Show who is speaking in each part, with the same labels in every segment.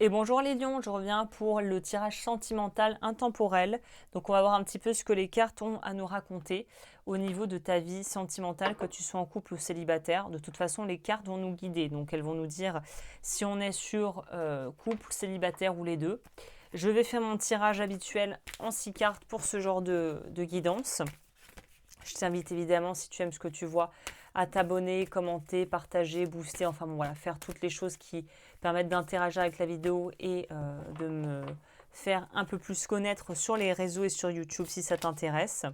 Speaker 1: Et bonjour les lions, je reviens pour le tirage sentimental intemporel. Donc on va voir un petit peu ce que les cartes ont à nous raconter au niveau de ta vie sentimentale, que tu sois en couple ou célibataire. De toute façon, les cartes vont nous guider. Donc elles vont nous dire si on est sur couple, célibataire ou les deux. Je vais faire mon tirage habituel en 6 cartes pour ce genre de guidance. Je t'invite évidemment, si tu aimes ce que tu vois, à t'abonner, commenter, partager, booster, enfin bon, voilà, faire toutes les choses qui permettent d'interagir avec la vidéo et de me faire un peu plus connaître sur les réseaux et sur YouTube si ça t'intéresse.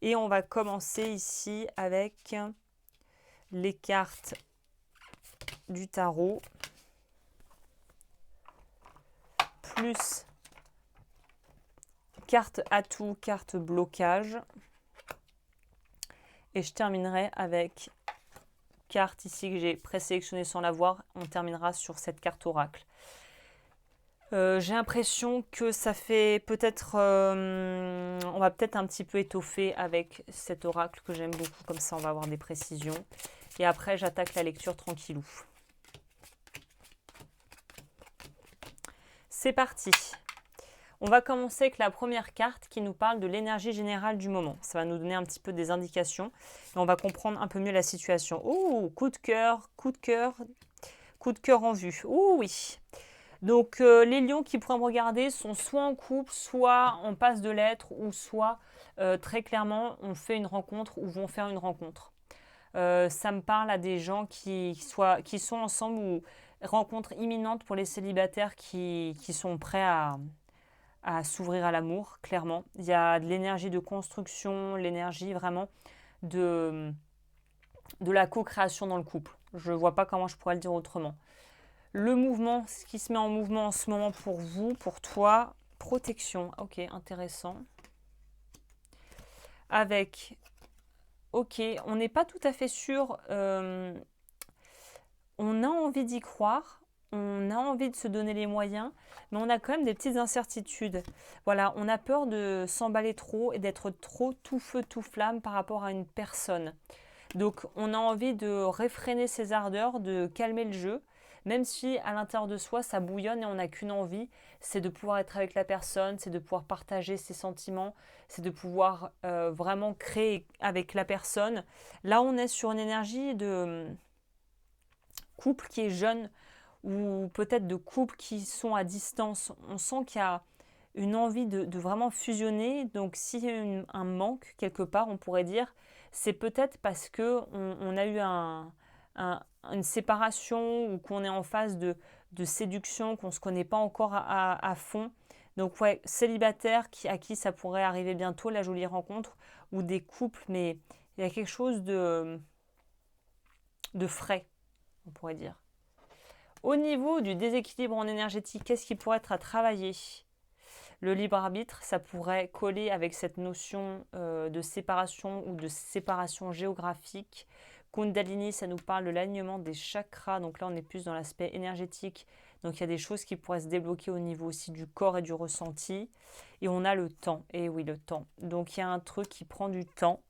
Speaker 1: Et on va commencer ici avec les cartes du tarot, plus carte atout, carte blocage. Et je terminerai avec carte ici que j'ai présélectionnée sans la voir. On terminera sur cette carte oracle. J'ai l'impression que ça fait peut-être... on va peut-être un petit peu étoffer avec cet oracle que j'aime beaucoup. Comme ça, on va avoir des précisions. Et après, j'attaque la lecture tranquillou. C'est parti. On va commencer avec la première carte qui nous parle de l'énergie générale du moment. Ça va nous donner un petit peu des indications et on va comprendre un peu mieux la situation. Oh, coup de cœur, coup de cœur, coup de cœur en vue. Oh oui. Donc les lions qui pourraient me regarder sont soit en couple, soit on passe de l'être, ou soit très clairement on fait une rencontre ou vont faire une rencontre. Ça me parle à des gens qui sont ensemble ou rencontre imminente pour les célibataires qui sont prêts à s'ouvrir à l'amour, clairement. Il y a de l'énergie de construction, l'énergie vraiment de, de la co-création dans le couple. Je ne vois pas comment je pourrais le dire autrement. Le mouvement, ce qui se met en mouvement en ce moment pour vous, pour toi, protection. Ok, intéressant. Avec, ok, on n'est pas tout à fait sûr. On a envie d'y croire, on a envie de se donner les moyens, mais on a quand même des petites incertitudes. Voilà, on a peur de s'emballer trop et d'être trop tout feu, tout flamme par rapport à une personne. Donc on a envie de réfréner ses ardeurs, de calmer le jeu, même si à l'intérieur de soi ça bouillonne et on n'a qu'une envie, c'est de pouvoir être avec la personne, c'est de pouvoir partager ses sentiments, c'est de pouvoir vraiment créer avec la personne. Là on est sur une énergie de couple qui est jeune ou peut-être de couples qui sont à distance. On sent qu'il y a une envie de vraiment fusionner. Donc s'il y a un manque quelque part, on pourrait dire, c'est peut-être parce que on a eu une séparation ou qu'on est en phase de séduction, qu'on ne se connaît pas encore à fond. Donc ouais, célibataire à qui ça pourrait arriver bientôt, la jolie rencontre, ou des couples, mais il y a quelque chose de frais, on pourrait dire. Au niveau du déséquilibre en énergétique, qu'est-ce qui pourrait être à travailler? Le libre arbitre, ça pourrait coller avec cette notion de séparation ou de séparation géographique. Kundalini, ça nous parle de l'alignement des chakras. Donc là, on est plus dans l'aspect énergétique. Donc il y a des choses qui pourraient se débloquer au niveau aussi du corps et du ressenti. Et on a le temps. Et oui, le temps. Donc il y a un truc qui prend du temps,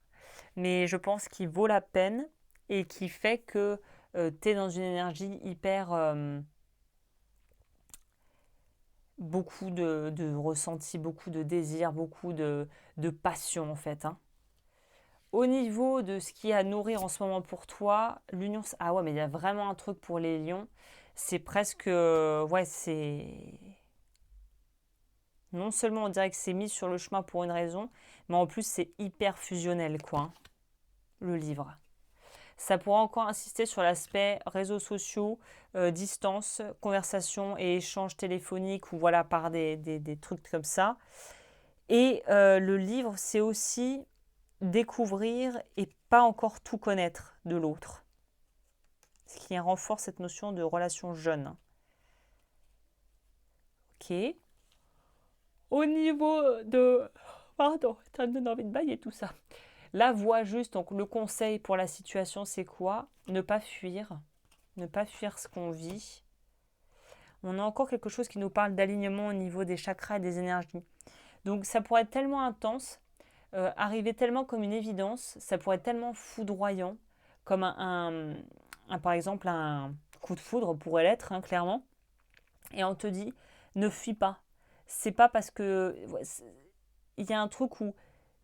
Speaker 1: mais je pense qu'il vaut la peine et qui fait que tu es dans une énergie hyper... beaucoup de ressenti, beaucoup de désir, beaucoup de passion en fait. Hein. Au niveau de ce qui est à nourrir en ce moment pour toi, l'union... Ah ouais, mais il y a vraiment un truc pour les lions. C'est presque... ouais, c'est... Non seulement on dirait que c'est mis sur le chemin pour une raison, mais en plus c'est hyper fusionnel, quoi, hein, le livre. Ça pourra encore insister sur l'aspect réseaux sociaux, distance, conversation et échanges téléphoniques ou voilà par des trucs comme ça. Et le livre, c'est aussi découvrir et pas encore tout connaître de l'autre. Ce qui renforce cette notion de relation jeune. Ok. Au niveau de... Pardon, ça me donne envie de bailler tout ça. La voie juste, donc le conseil pour la situation, c'est quoi? Ne pas fuir. Ne pas fuir ce qu'on vit. On a encore quelque chose qui nous parle d'alignement au niveau des chakras et des énergies. Donc ça pourrait être tellement intense, arriver tellement comme une évidence, ça pourrait être tellement foudroyant, comme par exemple un coup de foudre pourrait l'être, hein, clairement. Et on te dit, ne fuis pas. C'est pas parce que il y a un truc où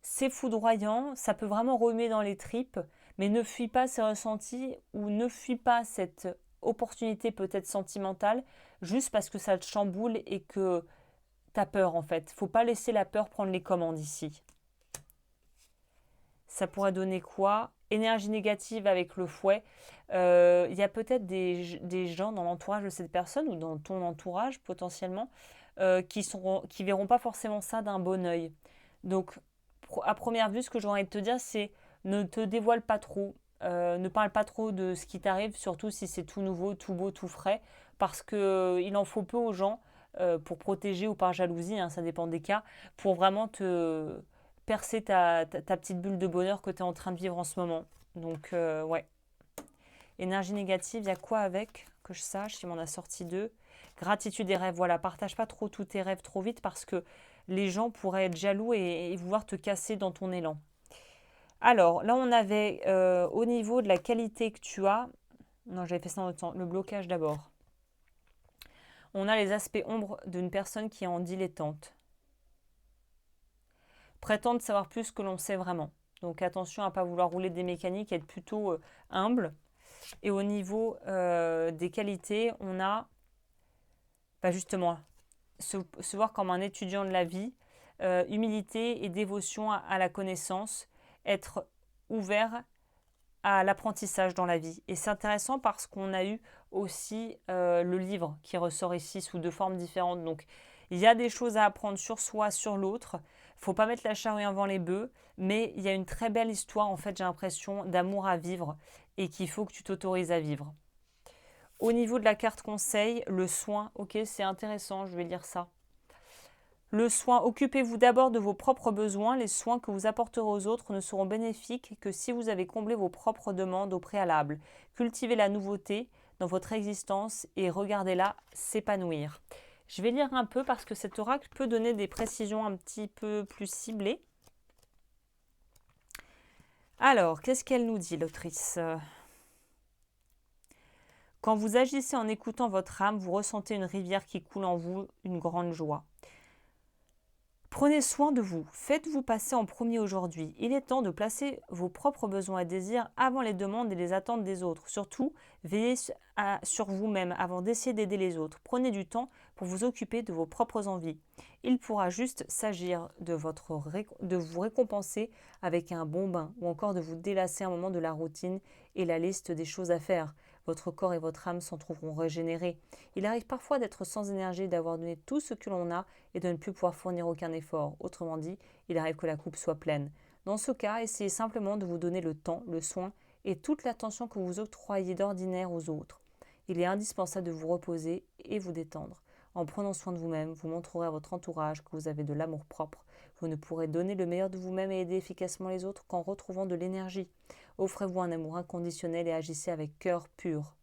Speaker 1: c'est foudroyant, ça peut vraiment remuer dans les tripes, mais ne fuis pas ces ressentis ou ne fuis pas cette opportunité peut-être sentimentale juste parce que ça te chamboule et que tu as peur en fait. Faut pas laisser la peur prendre les commandes ici. Ça pourrait donner quoi? Énergie négative avec le fouet. Il y a peut-être des gens dans l'entourage de cette personne ou dans ton entourage potentiellement qui verront pas forcément ça d'un bon œil. Donc, à première vue, ce que j'aurais envie de te dire, c'est ne te dévoile pas trop. Ne parle pas trop de ce qui t'arrive, surtout si c'est tout nouveau, tout beau, tout frais, parce que il en faut peu aux gens pour protéger ou par jalousie, hein, ça dépend des cas, pour vraiment te percer ta petite bulle de bonheur que tu es en train de vivre en ce moment. Donc, ouais. Énergie négative, il y a quoi avec? Que je sache, il m'en a sorti deux. Gratitude et rêve, voilà, partage pas trop tous tes rêves trop vite parce que les gens pourraient être jaloux et vouloir te casser dans ton élan. Alors, là, on avait au niveau de la qualité que tu as, non, j'avais fait ça dans l'autre sens, le blocage d'abord. On a les aspects ombres d'une personne qui est en dilettante. Prétendre savoir plus que l'on sait vraiment. Donc attention à ne pas vouloir rouler des mécaniques, être plutôt humble. Et au niveau des qualités, on a justement se voir comme un étudiant de la vie, humilité et dévotion à la connaissance, être ouvert à l'apprentissage dans la vie. Et c'est intéressant parce qu'on a eu aussi le livre qui ressort ici sous deux formes différentes. Donc il y a des choses à apprendre sur soi, sur l'autre. Il ne faut pas mettre la charrue avant les bœufs, mais il y a une très belle histoire, en fait, j'ai l'impression, d'amour à vivre et qu'il faut que tu t'autorises à vivre. Au niveau de la carte conseil, le soin, ok, c'est intéressant, je vais lire ça. Le soin, occupez-vous d'abord de vos propres besoins. Les soins que vous apporterez aux autres ne seront bénéfiques que si vous avez comblé vos propres demandes au préalable. Cultivez la nouveauté dans votre existence et regardez-la s'épanouir. Je vais lire un peu parce que cet oracle peut donner des précisions un petit peu plus ciblées. Alors, qu'est-ce qu'elle nous dit, l'autrice ? Quand vous agissez en écoutant votre âme, vous ressentez une rivière qui coule en vous, une grande joie. Prenez soin de vous, faites-vous passer en premier aujourd'hui. Il est temps de placer vos propres besoins et désirs avant les demandes et les attentes des autres. Surtout, veillez sur vous-même avant d'essayer d'aider les autres. Prenez du temps pour vous occuper de vos propres envies. Il pourra juste s'agir de vous récompenser avec un bon bain ou encore de vous délasser un moment de la routine et la liste des choses à faire. Votre corps et votre âme s'en trouveront régénérés. Il arrive parfois d'être sans énergie, d'avoir donné tout ce que l'on a et de ne plus pouvoir fournir aucun effort. Autrement dit, il arrive que la coupe soit pleine. Dans ce cas, essayez simplement de vous donner le temps, le soin et toute l'attention que vous octroyez d'ordinaire aux autres. Il est indispensable de vous reposer et vous détendre. En prenant soin de vous-même, vous montrerez à votre entourage que vous avez de l'amour-propre. Vous ne pourrez donner le meilleur de vous-même et aider efficacement les autres qu'en retrouvant de l'énergie. Offrez-vous un amour inconditionnel et agissez avec un cœur pur.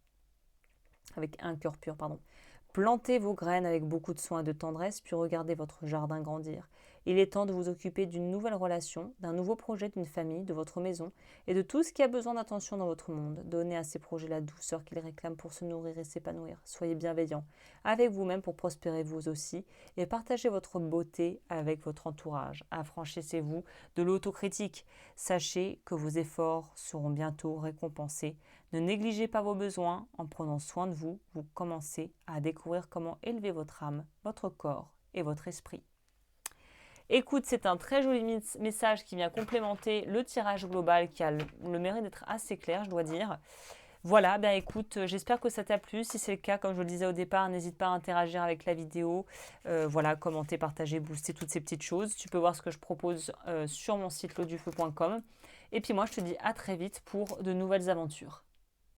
Speaker 1: Plantez vos graines avec beaucoup de soin et de tendresse, puis regardez votre jardin grandir. Il est temps de vous occuper d'une nouvelle relation, d'un nouveau projet d'une famille, de votre maison et de tout ce qui a besoin d'attention dans votre monde. Donnez à ces projets la douceur qu'ils réclament pour se nourrir et s'épanouir. Soyez bienveillants avec vous-même pour prospérer vous aussi et partagez votre beauté avec votre entourage. Affranchissez-vous de l'autocritique. Sachez que vos efforts seront bientôt récompensés. Ne négligez pas vos besoins. En prenant soin de vous, vous commencez à découvrir comment élever votre âme, votre corps et votre esprit. Écoute, c'est un très joli message qui vient complémenter le tirage global qui a le mérite d'être assez clair, je dois dire. Voilà, ben écoute, j'espère que ça t'a plu. Si c'est le cas, comme je le disais au départ, n'hésite pas à interagir avec la vidéo. Voilà, commenter, partager, booster, toutes ces petites choses. Tu peux voir ce que je propose sur mon site lodufeu.com. Et puis moi, je te dis à très vite pour de nouvelles aventures.